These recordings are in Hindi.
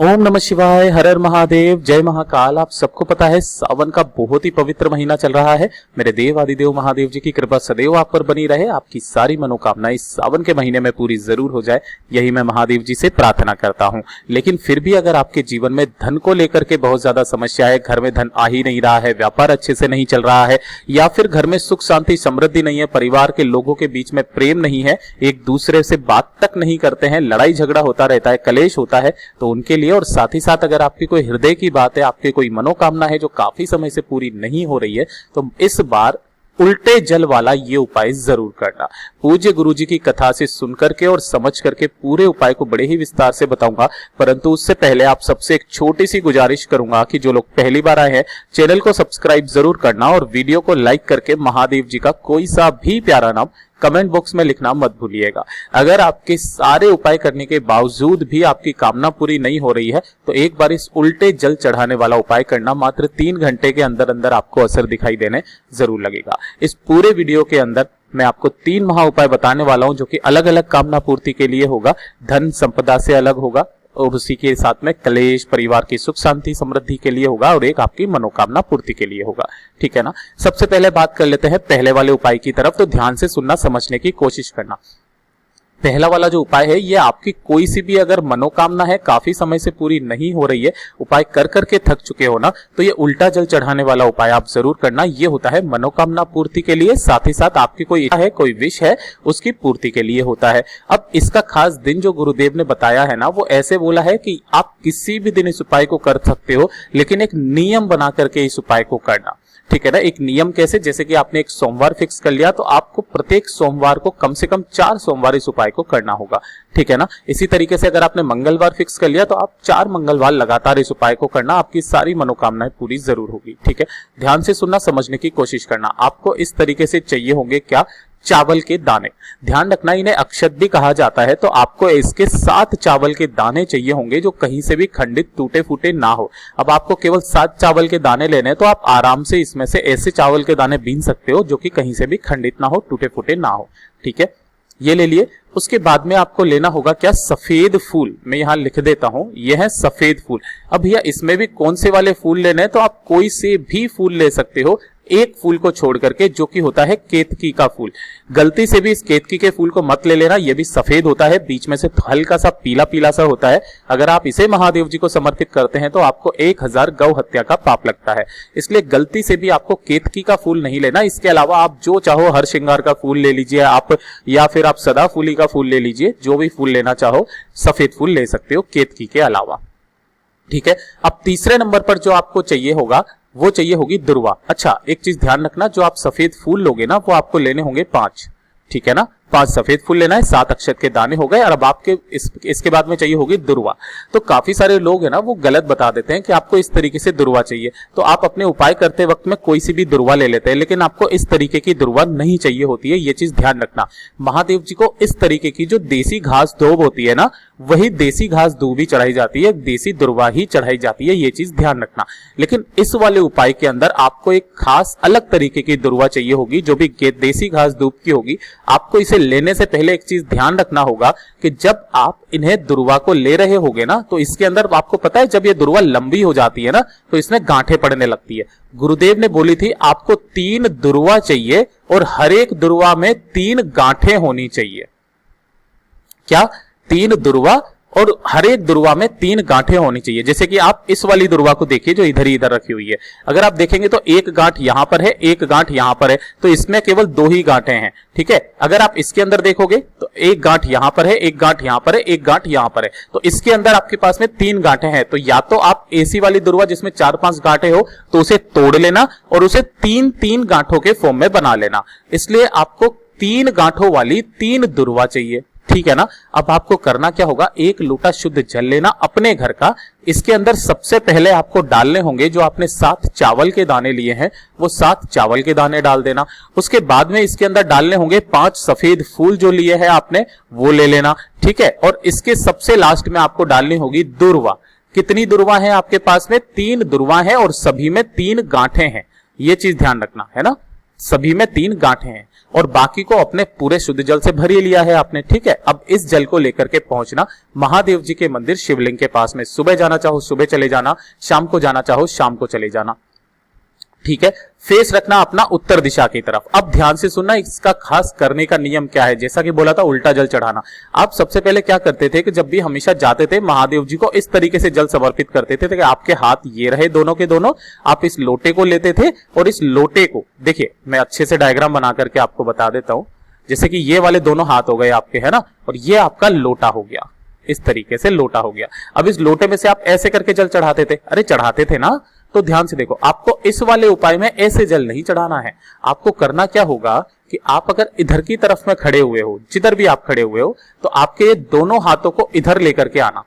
ओम नमः शिवाय, हर हर महादेव, जय महाकाल। आप सबको पता है सावन का बहुत ही पवित्र महीना चल रहा है। मेरे देव आदिदेव महादेव जी की कृपा सदैव आप पर बनी रहे। आपकी सारी मनोकामनाएं इस सावन के महीने में पूरी जरूर हो जाए, यही मैं महादेव जी से प्रार्थना करता हूं। लेकिन फिर भी अगर आपके जीवन में धन को लेकर के बहुत ज्यादा समस्या है, घर में धन आ ही नहीं रहा है, व्यापार अच्छे से नहीं चल रहा है, या फिर घर में सुख शांति समृद्धि नहीं है, परिवार के लोगों के बीच में प्रेम नहीं है, एक दूसरे से बात तक नहीं करते हैं, लड़ाई झगड़ा होता रहता है, कलेश होता है, तो उनके लिए और साथ ही साथ अगर आपकी कोई हृदय की बात है, आपकी कोई मनोकामना है जो काफी समय से पूरी नहीं हो रही है, तो इस बार उल्टे जल वाला ये उपाय जरूर करना। पूज्य गुरु जी की कथा से सुनकर के और समझ करके पूरे उपाय को बड़े ही विस्तार से बताऊंगा, परंतु उससे पहले आप सबसे एक छोटी सी गुजारिश करूंगा कि जो लोग पहली बार आए हैं चैनल को सब्सक्राइब जरूर करना और वीडियो को लाइक करके महादेव जी का कोई सा भी प्यारा नाम कमेंट बॉक्स में लिखना मत भूलिएगा। अगर आपके सारे उपाय करने के बावजूद भी आपकी कामना पूरी नहीं हो रही है तो एक बार इस उल्टे जल चढ़ाने वाला उपाय करना। मात्र 3 घंटे के अंदर अंदर आपको असर दिखाई देने जरूर लगेगा। इस पूरे वीडियो के अंदर मैं आपको 3 महा उपाय बताने वाला हूं जो कि अलग अलग कामना पूर्ति के लिए होगा, धन संपदा से अलग होगा और उसी के साथ में कलेश, परिवार की सुख शांति समृद्धि के लिए होगा और एक आपकी मनोकामना पूर्ति के लिए होगा। ठीक है ना। सबसे पहले बात कर लेते हैं पहले वाले उपाय की तरफ, तो ध्यान से सुनना, समझने की कोशिश करना। पहला वाला जो उपाय है ये आपकी कोई सी भी अगर मनोकामना है काफी समय से पूरी नहीं हो रही है, उपाय कर करके थक चुके हो ना, तो ये उल्टा जल चढ़ाने वाला उपाय आप जरूर करना। ये होता है मनोकामना पूर्ति के लिए, साथ ही साथ आपकी कोई इच्छा है, कोई विश है, उसकी पूर्ति के लिए होता है। अब इसका खास दिन जो गुरुदेव ने बताया है ना, वो ऐसे बोला है कि आप किसी भी दिन इस उपाय को कर सकते हो, लेकिन एक नियम बना करके इस उपाय को करना। ठीक है ना। एक नियम कैसे, जैसे कि आपने एक सोमवार फिक्स कर लिया तो आपको प्रत्येक सोमवार को कम से कम 4 सोमवार इस उपाय को करना होगा। ठीक है ना। इसी तरीके से अगर आपने मंगलवार फिक्स कर लिया तो आप 4 मंगलवार लगातार इस उपाय को करना, आपकी सारी मनोकामनाएं पूरी जरूर होगी। ठीक है। ध्यान से सुनना, समझने की कोशिश करना। आपको इस तरीके से चाहिए होंगे क्या, चावल के दाने। ध्यान रखना, इन्हें अक्षत भी कहा जाता है, तो आपको इसके 7 चावल के दाने चाहिए होंगे जो कहीं से भी खंडित टूटे फूटे ना हो। अब आपको केवल 7 चावल के दाने लेने हैं, तो आप आराम से इसमें से ऐसे चावल के दाने बीन सकते हो जो कि कहीं से भी खंडित ना हो, टूटे फूटे ना हो। ठीक है, ये ले लिए। उसके बाद में आपको लेना होगा क्या, सफेद फूल। मैं यहां लिख देता हूं, यह है सफेद फूल। अब भैया इसमें भी कौन से वाले फूल लेने हैं, तो आप कोई से भी फूल ले सकते हो, एक फूल को छोड़ करके, जो कि होता है केतकी का फूल। गलती से भी इस केतकी के फूल को मत ले लेना, यह भी सफेद होता है, बीच में से हल्का सा पीला पीला सा होता है। अगर आप इसे महादेव जी को समर्पित करते हैं तो आपको 1000 गौ हत्या का पाप लगता है, इसलिए गलती से भी आपको केतकी का फूल नहीं लेना। इसके अलावा आप जो चाहो हर श्रृंगार का फूल ले लीजिए आप, या फिर आप सदाफूली का फूल ले लीजिए, जो भी फूल लेना चाहो सफेद फूल ले सकते हो केतकी के अलावा। ठीक है। अब तीसरे नंबर पर जो आपको चाहिए होगा वो चाहिए होगी दुर्वा। अच्छा, एक चीज ध्यान रखना, जो आप सफेद फूल लोगे ना वो आपको लेने होंगे 5। ठीक है ना, 5 सफेद फूल लेना है, 7 अक्षत के दाने हो गए। और अब आपके इसके बाद में चाहिए होगी दुर्वा। तो काफी सारे लोग है ना वो गलत बता देते हैं कि आपको इस तरीके से दुर्वा चाहिए, तो आप अपने उपाय करते वक्त में कोई सी भी दुर्वा ले लेते हैं, लेकिन आपको इस तरीके की दुर्वा नहीं चाहिए होती है, ये चीज ध्यान रखना। महादेव जी को इस तरीके की जो देसी घास दूब होती है ना, वही देसी घास दूब ही चढ़ाई जाती है, देसी दुर्वा ही चढ़ाई जाती है, ये चीज ध्यान रखना। लेकिन इस वाले उपाय के अंदर आपको एक खास अलग तरीके की दुर्वा चाहिए होगी, जो भी देसी घास दूब की होगी। आपको इसे लेने से पहले एक चीज ध्यान रखना होगा कि जब आप इन्हें दुर्वा को ले रहे होगे ना, तो इसके अंदर आपको पता है जब ये दुर्वा लंबी हो जाती है ना तो इसमें गांठें पड़ने लगती है। गुरुदेव ने बोली थी आपको 3 दुर्वा चाहिए और हर एक दुर्वा में 3 गांठें होनी चाहिए। क्या, 3 दुर्वा और हर एक दुर्वा में 3 गांठें होनी चाहिए। जैसे कि आप इस वाली दुर्वा को देखिए जो इधर ही इधर रखी हुई है, अगर आप देखेंगे तो एक गांठ यहां पर है, एक गांठ यहां पर है, तो इसमें केवल 2 ही गांठें हैं। ठीक है। अगर आप इसके अंदर देखोगे तो एक गांठ यहां पर है, एक गांठ यहां पर है, एक गांठ यहां पर है, तो इसके अंदर आपके पास में 3 गांठें हैं। तो या तो आप ऐसी वाली दुर्वा जिसमें 4-5 गांठें हो तो उसे तोड़ लेना और उसे 3-3 गांठों के फॉर्म में बना लेना। इसलिए आपको 3 गांठों वाली 3 दुर्वा चाहिए। ठीक है ना। अब आपको करना क्या होगा, 1 लोटा शुद्ध जल लेना अपने घर का। इसके अंदर सबसे पहले आपको डालने होंगे जो आपने 7 चावल के दाने लिए हैं, वो 7 चावल के दाने डाल देना। उसके बाद में इसके अंदर डालने होंगे 5 सफेद फूल जो लिए हैं आपने, वो ले लेना। ठीक है। और इसके सबसे लास्ट में आपको डालनी होगी दुर्वा। कितनी दुर्वा है आपके पास में, 3 दुर्वा है और सभी में 3 गांठें हैं, ये चीज ध्यान रखना है ना। सभी में 3 गांठें हैं और बाकी को अपने पूरे शुद्ध जल से भर ही लिया है आपने। ठीक है, अब इस जल को लेकर के पहुंचना महादेव जी के मंदिर शिवलिंग के पास में। सुबह जाना चाहो सुबह चले जाना, शाम को जाना चाहो शाम को चले जाना। ठीक है, फेस रखना अपना उत्तर दिशा की तरफ। अब ध्यान से सुनना, इसका खास करने का नियम क्या है। जैसा कि बोला था उल्टा जल चढ़ाना। आप सबसे पहले क्या करते थे कि जब भी हमेशा जाते थे महादेव जी को इस तरीके से जल समर्पित करते थे कि आपके हाथ ये रहे दोनों के दोनों, आप इस लोटे को लेते थे और इस लोटे को, देखिए मैं अच्छे से डायग्राम बना करके आपको बता देता हूं। जैसे कि ये वाले दोनों हाथ हो गए आपके, है ना, और ये आपका लोटा हो गया, इस तरीके से लोटा हो गया। अब इस लोटे में से आप ऐसे करके जल चढ़ाते थे, अरे चढ़ाते थे ना, तो ध्यान से देखो, आपको इस वाले उपाय में ऐसे जल नहीं चढ़ाना है। आपको करना क्या होगा कि आप अगर इधर की तरफ में खड़े हुए हो, जिधर भी आप खड़े हुए हो, तो आपके दोनों हाथों को इधर लेकर के आना।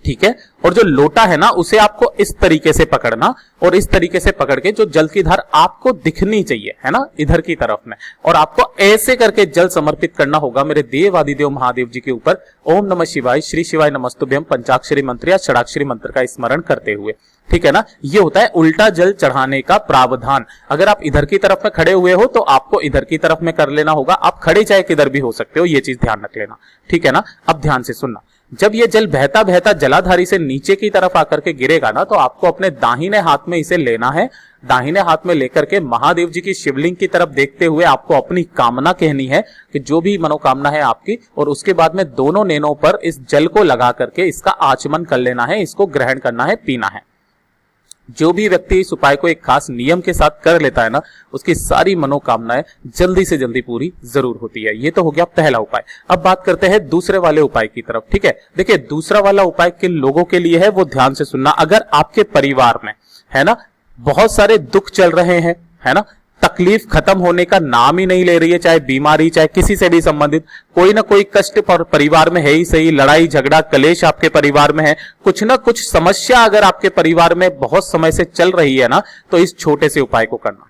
ठीक है, और जो लोटा है ना उसे आपको इस तरीके से पकड़ना और इस तरीके से पकड़ के जो जल की धार आपको दिखनी चाहिए, है ना, इधर की तरफ में, और आपको ऐसे करके जल समर्पित करना होगा मेरे देव आदिदेव महादेव जी के ऊपर। ओम नमः शिवाय, श्री शिवाय नमस्तुभ्यम पंचाक्षरी मंत्र या षडाक्षरी मंत्र का स्मरण करते हुए। ठीक है ना, ये होता है उल्टा जल चढ़ाने का प्रावधान। अगर आप इधर की तरफ में खड़े हुए हो तो आपको इधर की तरफ में कर लेना होगा। आप खड़े चाहे किधर भी हो सकते हो, ये चीज ध्यान रख लेना। ठीक है ना, अब ध्यान से सुनना, जब ये जल बहता बहता जलाधारी से नीचे की तरफ आकर के गिरेगा ना, तो आपको अपने दाहिने हाथ में इसे लेना है। दाहिने हाथ में लेकर के महादेव जी की शिवलिंग की तरफ देखते हुए आपको अपनी कामना कहनी है कि जो भी मनोकामना है आपकी, और उसके बाद में दोनों नैनों पर इस जल को लगा करके इसका आचमन कर लेना है, इसको ग्रहण करना है, पीना है। जो भी व्यक्ति इस उपाय को एक खास नियम के साथ कर लेता है ना, उसकी सारी मनोकामनाएं जल्दी से जल्दी पूरी जरूर होती है। ये तो हो गया पहला उपाय। अब बात करते हैं दूसरे वाले उपाय की तरफ। ठीक है, देखिए दूसरा वाला उपाय किन लोगों के लिए है वो ध्यान से सुनना। अगर आपके परिवार में, है ना, बहुत सारे दुख चल रहे हैं, है ना, तकलीफ खत्म होने का नाम ही नहीं ले रही है, चाहे बीमारी चाहे किसी से भी संबंधित कोई ना कोई कष्ट परिवार में है ही सही, लड़ाई झगड़ा कलेश आपके परिवार में है, कुछ ना कुछ समस्या अगर आपके परिवार में बहुत समय से चल रही है ना, तो इस छोटे से उपाय को करना।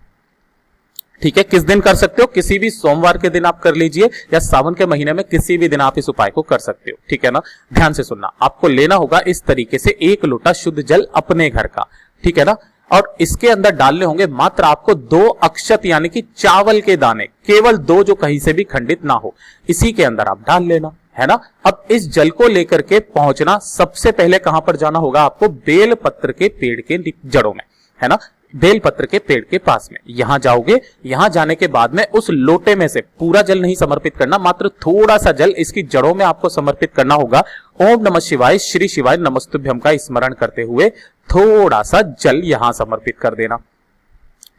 ठीक है, किस दिन कर सकते हो, किसी भी सोमवार के दिन आप कर लीजिए, या सावन के महीने में किसी भी दिन आप इस उपाय को कर सकते हो। ठीक है ना, ध्यान से सुनना, आपको लेना होगा इस तरीके से 1 लोटा शुद्ध जल अपने घर का। ठीक है ना, और इसके अंदर डालने होंगे मात्र आपको 2 अक्षत यानी कि चावल के दाने, केवल 2 जो कहीं से भी खंडित ना हो, इसी के अंदर आप डाल लेना, है ना। अब इस जल को लेकर के पहुंचना, सबसे पहले कहां पर जाना होगा आपको, बेल पत्र के पेड़ के जड़ों में, है ना, बेल पत्र के पेड़ के पास में यहां जाओगे। यहां जाने के बाद में उस लोटे में से पूरा जल नहीं समर्पित करना, मात्र थोड़ा सा जल इसकी जड़ों में आपको समर्पित करना होगा। ओम नमः शिवाय, श्री शिवाय नमस्तुभ्यम का स्मरण करते हुए थोड़ा सा जल यहां समर्पित कर देना।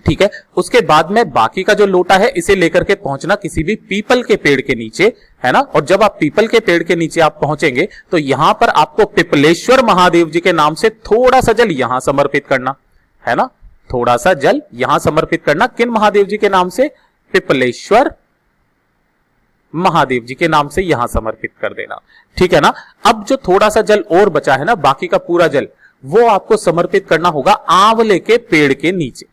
ठीक है, उसके बाद में बाकी का जो लोटा है इसे लेकर के पहुंचना किसी भी पीपल के पेड़ के नीचे, है ना, और जब आप पीपल के पेड़ के नीचे आप पहुंचेंगे तो यहां पर आपको पिपलेश्वर महादेव जी के नाम से थोड़ा सा जल यहां समर्पित करना, है ना, थोड़ा सा जल यहां समर्पित करना। किन महादेव जी के नाम से, पिपलेश्वर महादेव जी के नाम से यहां समर्पित कर देना। ठीक है ना, अब जो थोड़ा सा जल और बचा है ना, बाकी का पूरा जल वो आपको समर्पित करना होगा आंवले के पेड़ के नीचे।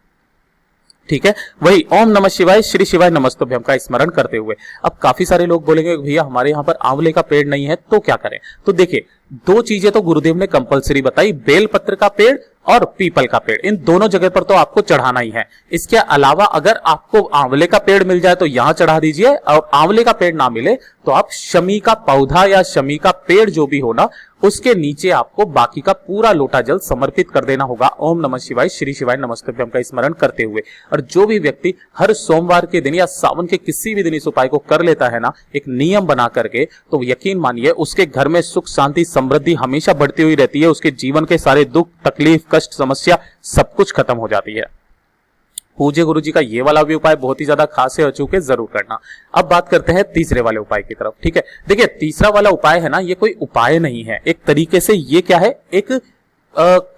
ठीक है, वही ओम नमः शिवाय, श्री शिवाय नमस्तुभ्यम का स्मरण करते हुए। अब काफी सारे लोग बोलेंगे भैया हमारे यहाँ पर आंवले का पेड़ नहीं है तो क्या करें। तो देखिए 2 चीजें तो गुरुदेव ने कंपलसरी बताई, बेलपत्र का पेड़ और पीपल का पेड़, इन दोनों जगह पर तो आपको चढ़ाना ही है। इसके अलावा अगर आपको आंवले का पेड़ मिल जाए तो यहां चढ़ा दीजिए, और आंवले का पेड़ ना मिले तो आप शमी का पौधा या शमी का पेड़ जो भी हो ना, उसके नीचे आपको बाकी का पूरा लोटा जल समर्पित कर देना होगा। ओम नमः शिवाय, श्री शिवाय नमस्तुभ्यम का स्मरण करते हुए। और जो भी व्यक्ति हर सोमवार के दिन या सावन के किसी भी दिन इस उपाय को कर लेता है ना, एक नियम बना करके, तो यकीन मानिए उसके घर में सुख शांति समृद्धि हमेशा बढ़ती हुई रहती है। उसके जीवन के सारे दुख तकलीफ कष्ट समस्या सब कुछ खत्म हो जाती है। पूज्य गुरु जी का ये वाला भी उपाय बहुत ही ज्यादा खास है, अचूक है, जरूर करना। अब बात करते हैं तीसरे वाले उपाय की तरफ। ठीक है, देखिए तीसरा वाला उपाय है ना, ये कोई उपाय नहीं है, एक तरीके से ये क्या है, एक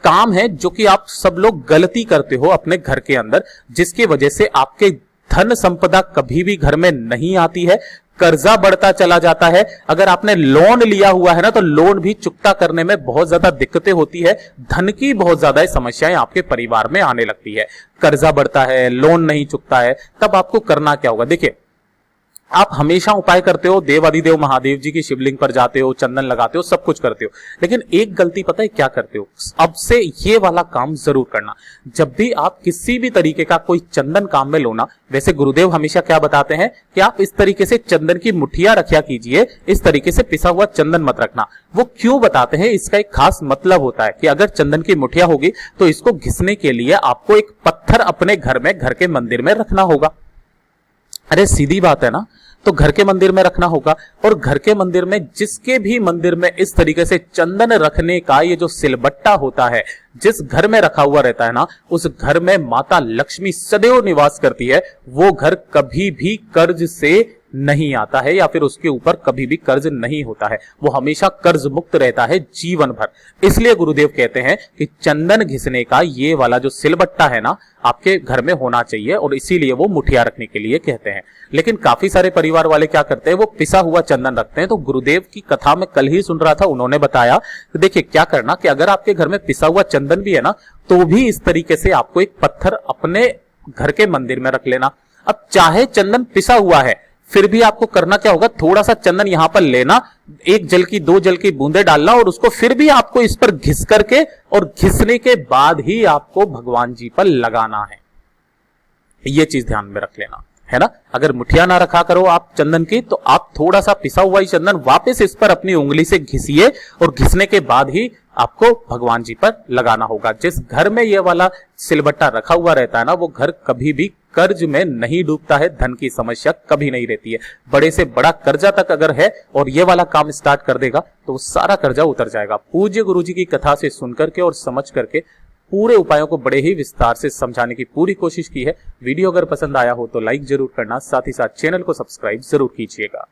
काम है जो कि आप सब लोग गलती करते हो अपने घर के अंदर, जिसकी वजह से आपके धन संपदा कभी भी घर में नहीं आती है, कर्जा बढ़ता चला जाता है। अगर आपने लोन लिया हुआ है ना, तो लोन भी चुकता करने में बहुत ज्यादा दिक्कतें होती है, धन की बहुत ज्यादा समस्याएं आपके परिवार में आने लगती है। कर्जा बढ़ता है, लोन नहीं चुकता है, तब आपको करना क्या होगा। देखिए आप हमेशा उपाय करते हो, देवादिदेव महादेव जी की शिवलिंग पर जाते हो, चंदन लगाते हो, सब कुछ करते हो, लेकिन एक गलती पता है क्या करते हो? अब से ये वाला काम जरूर करना, जब भी आप किसी भी तरीके का कोई चंदन काम में लो ना, वैसे गुरुदेव हमेशा क्या बताते हैं कि आप इस तरीके से चंदन की मुठिया रखा कीजिए, इस तरीके से पिसा हुआ चंदन मत रखना। वो क्यों बताते हैं? इसका एक खास मतलब होता है कि अगर चंदन की मुठिया होगी तो इसको घिसने के लिए आपको एक पत्थर अपने घर में, घर के मंदिर में रखना होगा। अरे सीधी बात है ना, तो घर के मंदिर में रखना होगा, और घर के मंदिर में, जिसके भी मंदिर में इस तरीके से चंदन रखने का ये जो सिलबट्टा होता है, जिस घर में रखा हुआ रहता है ना, उस घर में माता लक्ष्मी सदैव निवास करती है। वो घर कभी भी कर्ज से नहीं आता है, या फिर उसके ऊपर कभी भी कर्ज नहीं होता है, वो हमेशा कर्ज मुक्त रहता है जीवन भर। इसलिए गुरुदेव कहते हैं कि चंदन घिसने का ये वाला जो सिलबट्टा है ना, आपके घर में होना चाहिए, और इसीलिए वो मुठिया रखने के लिए कहते हैं। लेकिन काफी सारे परिवार वाले क्या करते हैं, वो पिसा हुआ चंदन रखते हैं। तो गुरुदेव की कथा में कल ही सुन रहा था, उन्होंने बताया कि देखिए क्या करना, कि अगर आपके घर में पिसा हुआ चंदन भी है ना, तो भी इस तरीके से आपको एक पत्थर अपने घर के मंदिर में रख लेना। अब चाहे चंदन पिसा हुआ है, फिर भी आपको करना क्या होगा, थोड़ा सा चंदन यहां पर लेना, एक जल की, दो जल की बूंदे डालना, और उसको फिर भी आपको इस पर घिस करके, और घिसने के बाद ही आपको भगवान जी पर लगाना है। ये चीज ध्यान में रख लेना है ना। अगर मुठिया ना रखा करो आप चंदन की, तो आप थोड़ा सा पिसा हुआ ही चंदन वापस इस पर अपनी उंगली से घिसिए, और घिसने के बाद ही आपको भगवान जी पर लगाना होगा। जिस घर में ये वाला सिलबट्टा रखा हुआ रहता है ना, वो घर कभी भी कर्ज में नहीं डूबता है, धन की समस्या कभी नहीं रहती है। बड़े से बड़ा कर्जा तक अगर है और ये वाला काम स्टार्ट कर देगा, तो सारा कर्जा उतर जाएगा। पूज्य गुरु जी की कथा से सुन करके और समझ करके पूरे उपायों को बड़े ही विस्तार से समझाने की पूरी कोशिश की है। वीडियो अगर पसंद आया हो तो लाइक जरूर करना, साथ ही साथ चैनल को सब्सक्राइब जरूर कीजिएगा।